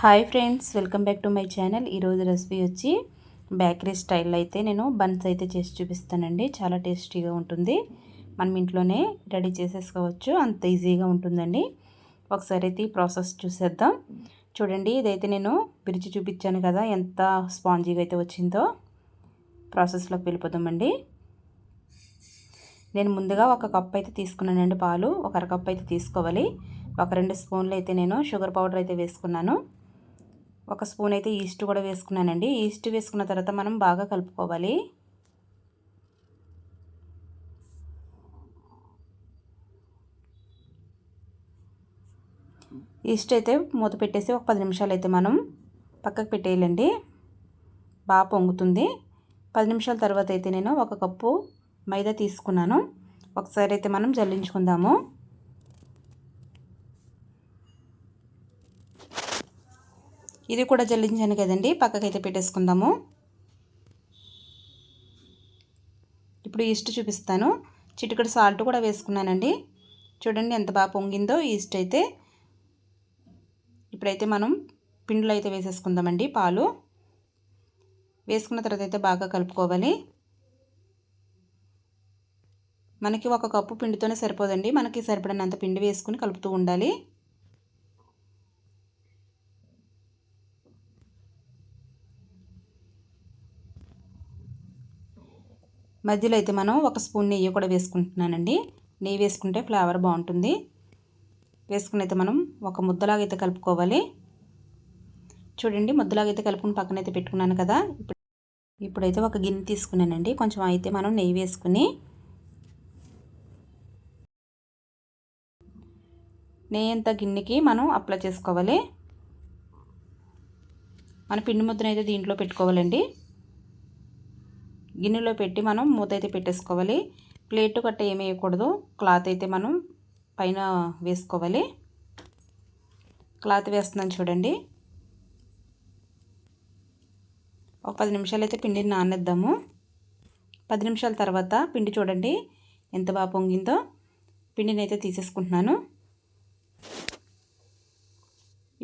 Hi friends, welcome back to my channel. ఈరోజు recipe వచ్చి bakery స్టైల్లో అయితే నేను బన్స్ అయితే చేసి చూపిస్తానండి. చాలా టేస్టీగా ఉంటుంది. మనం ఇంట్లోనే రెడీ చేసేసుకోవచ్చు, అంత ఈజీగా ఉంటుందండి. ఒకసారి అయితే ఈ ప్రాసెస్ చూసేద్దాం. చూడండి, ఇదైతే నేను విరిచి చూపించాను కదా, ఎంత స్పాంజీగా అయితే వచ్చిందో. ప్రాసెస్లోకి వెళ్ళిపోదామండి. నేను ముందుగా ఒక కప్ అయితే తీసుకున్నానండి పాలు. ఒక అరకప్పు అయితే తీసుకోవాలి. ఒక 2 స్పూన్లు అయితే నేను షుగర్ పౌడర్ అయితే వేసుకున్నాను. ఒక స్పూన్ అయితే ఈస్ట్ కూడా వేసుకున్నానండి. ఈస్ట్ వేసుకున్న తర్వాత మనం బాగా కలుపుకోవాలి. ఈస్ట్ అయితే మూత పెట్టేసి ఒక 10 నిమిషాలు అయితే మనం పక్కకు పెట్టేయాలండి. బాగా పొంగుతుంది. 10 నిమిషాల తర్వాత అయితే నేను ఒక కప్పు మైదా తీసుకున్నాను. ఒకసారి అయితే మనం జల్లించుకుందాము. ఇది కూడా జల్లించాను కదండి, పక్కకైతే పెట్టేసుకుందాము. ఇప్పుడు ఈస్ట్ చూపిస్తాను. చిటికెడు సాల్ట్ కూడా వేసుకున్నానండి. చూడండి ఎంత బాగా పొంగిందో ఈస్ట్ అయితే. ఇప్పుడైతే మనం పిండిలో అయితే వేసేసుకుందామండి. పాలు వేసుకున్న తర్వాత అయితే బాగా కలుపుకోవాలి. మనకి ఒక కప్పు పిండితోనే సరిపోదండి. మనకి సరిపడినంత పిండి వేసుకుని కలుపుతూ ఉండాలి. మధ్యలో అయితే మనం ఒక స్పూన్ నెయ్యి కూడా వేసుకుంటున్నానండి. నెయ్యి వేసుకుంటే ఫ్లేవర్ బాగుంటుంది. వేసుకుని అయితే మనం ఒక ముద్దలాగా అయితే కలుపుకోవాలి. చూడండి, ముద్దలాగా అయితే కలుపుకుని పక్కనైతే పెట్టుకున్నాను కదా. ఇప్పుడైతే ఒక గిన్నె తీసుకున్నానండి. కొంచెం అయితే మనం నెయ్యి వేసుకుని నెయ్యి అంతా గిన్నెకి మనం అప్లై చేసుకోవాలి. మన పిండి ముద్దను అయితే దీంట్లో పెట్టుకోవాలండి. గిన్నెలో పెట్టి మనం మూత అయితే పెట్టేసుకోవాలి. ప్లేట్ గట్ట ఏమి వేయకూడదు. క్లాత్ అయితే మనం పైన వేసుకోవాలి. క్లాత్ వేస్తున్నాను చూడండి. ఒక 10 నిమిషాలు అయితే పిండిని నానేద్దాము. 10 నిమిషాల తర్వాత పిండి చూడండి ఎంత బాగా పొంగిందో. పిండిని అయితే తీసేసుకుంటున్నాను.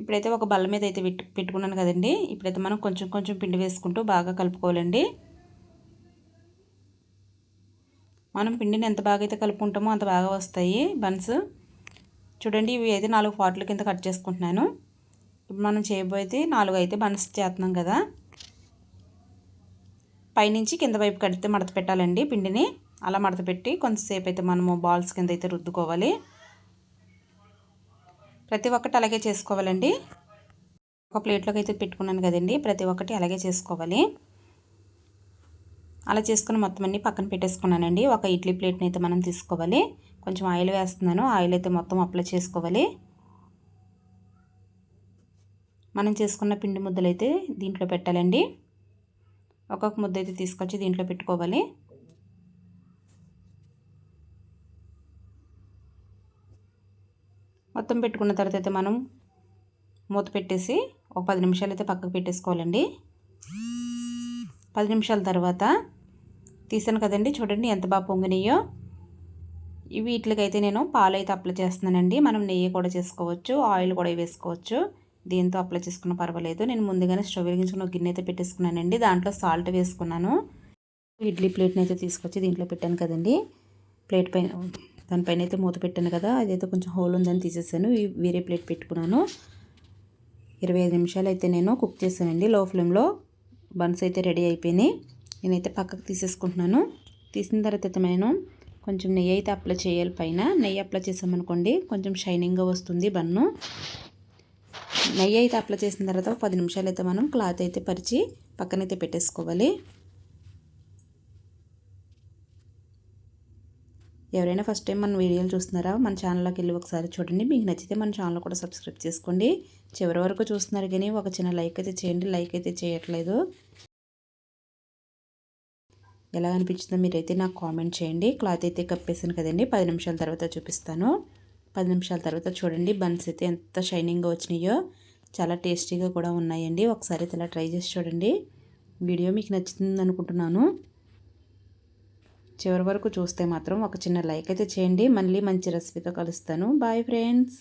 ఇప్పుడైతే ఒక బల్ల మీద అయితే పెట్టుకున్నాను కదండి. ఇప్పుడైతే మనం కొంచెం కొంచెం పిండి వేసుకుంటూ బాగా కలుపుకోవాలండి. మనం పిండిని ఎంత బాగా అయితే కలుపుకుంటామో అంత బాగా వస్తాయి బన్స్. చూడండి, ఇవి అయితే 4 పార్ట్ల కింద కట్ చేసుకుంటున్నాను. ఇప్పుడు మనం చేయబోయేది 4 అయితే బన్స్ చేస్తున్నాం కదా. పైనుంచి కింద వైపు కడితే మడత పెట్టాలండి పిండిని. అలా మడత పెట్టి కొంతసేపు అయితే మనము బాల్స్ కింద అయితే రుద్దుకోవాలి. ప్రతి ఒక్కటి అలాగే చేసుకోవాలండి. ఒక ప్లేట్లోకి అయితే పెట్టుకున్నాను కదండి, ప్రతి ఒక్కటి అలాగే చేసుకోవాలి. అలా చేసుకుని మొత్తం అన్నీ పక్కన పెట్టేసుకున్నానండి. ఒక ఇడ్లీ ప్లేట్ని అయితే మనం తీసుకోవాలి. కొంచెం ఆయిల్ వేస్తున్నాను. ఆయిల్ అయితే మొత్తం అప్లై చేసుకోవాలి. మనం చేసుకున్న పిండి ముద్దలు అయితే దీంట్లో పెట్టాలండి. ఒక్కొక్క ముద్ద అయితే తీసుకొచ్చి దీంట్లో పెట్టుకోవాలి. మొత్తం పెట్టుకున్న తర్వాత అయితే మనం మూత పెట్టేసి ఒక 10 నిమిషాలు అయితే పక్కకు పెట్టేసుకోవాలండి. 10 నిమిషాల తర్వాత తీసాను కదండి. చూడండి ఎంత బాగా పొంగినాయో. వీటికైతే నేను పాలు అయితే అప్లై చేస్తున్నానండి. మనం నెయ్యి కూడా చేసుకోవచ్చు, ఆయిల్ కూడా వేసుకోవచ్చు. దీంతో అప్లై చేసుకున్న పర్వాలేదు. నేను ముందుగానే స్టవ్ వెలిగించుకుని ఒక గిన్నె అయితే పెట్టేసుకున్నానండి. దాంట్లో సాల్ట్ వేసుకున్నాను. ఇడ్లీ ప్లేట్ని అయితే తీసుకొచ్చి దీంట్లో పెట్టాను కదండి. ప్లేట్ పైన దానిపైన అయితే మూత పెట్టాను కదా, అదైతే కొంచెం హోల్ ఉందని తీసేసాను. వేరే ప్లేట్ పెట్టుకున్నాను. 25 నిమిషాలు అయితే నేను కుక్ చేశానండి లో ఫ్లేమ్లో. బన్స్ అయితే రెడీ అయిపోయినాయి. నేనైతే పక్కకు తీసేసుకుంటున్నాను. తీసిన తర్వాత అయితే నేను కొంచెం నెయ్యి అయితే అప్లై చేయాలి. పైన నెయ్యి అప్లై చేసామనుకోండి కొంచెం షైనింగ్గా వస్తుంది బన్ను. నెయ్యి అయితే అప్లై చేసిన తర్వాత 10 నిమిషాలు అయితే మనం క్లాత్ అయితే పరిచి పక్కనైతే పెట్టేసుకోవాలి. ఎవరైనా ఫస్ట్ టైం మన వీడియోలు చూస్తున్నారా, మన ఛానల్లోకి వెళ్ళి ఒకసారి చూడండి. మీకు నచ్చితే మన ఛానల్ కూడా సబ్స్క్రైబ్ చేసుకోండి. చివరి వరకు చూస్తున్నారు కానీ ఒక చిన్న లైక్ అయితే చేయండి. లైక్ అయితే చేయట్లేదు. ఎలా అనిపించిందో మీరైతే నాకు కామెంట్ చేయండి. క్లాత్ అయితే కప్పేసాను కదండి. 10 నిమిషాల తర్వాత చూపిస్తాను. 10 నిమిషాల తర్వాత చూడండి బన్స్ అయితే ఎంత షైనింగ్గా వచ్చినాయో. చాలా టేస్టీగా కూడా ఉన్నాయండి. ఒకసారి అయితే ఇలా ట్రై చేసి చూడండి. వీడియో మీకు నచ్చుతుంది అనుకుంటున్నాను. చివరి వరకు చూస్తే మాత్రం ఒక చిన్న లైక్ అయితే చేయండి. మళ్ళీ మంచి రెసిపీతో కలుస్తాను. Bye friends.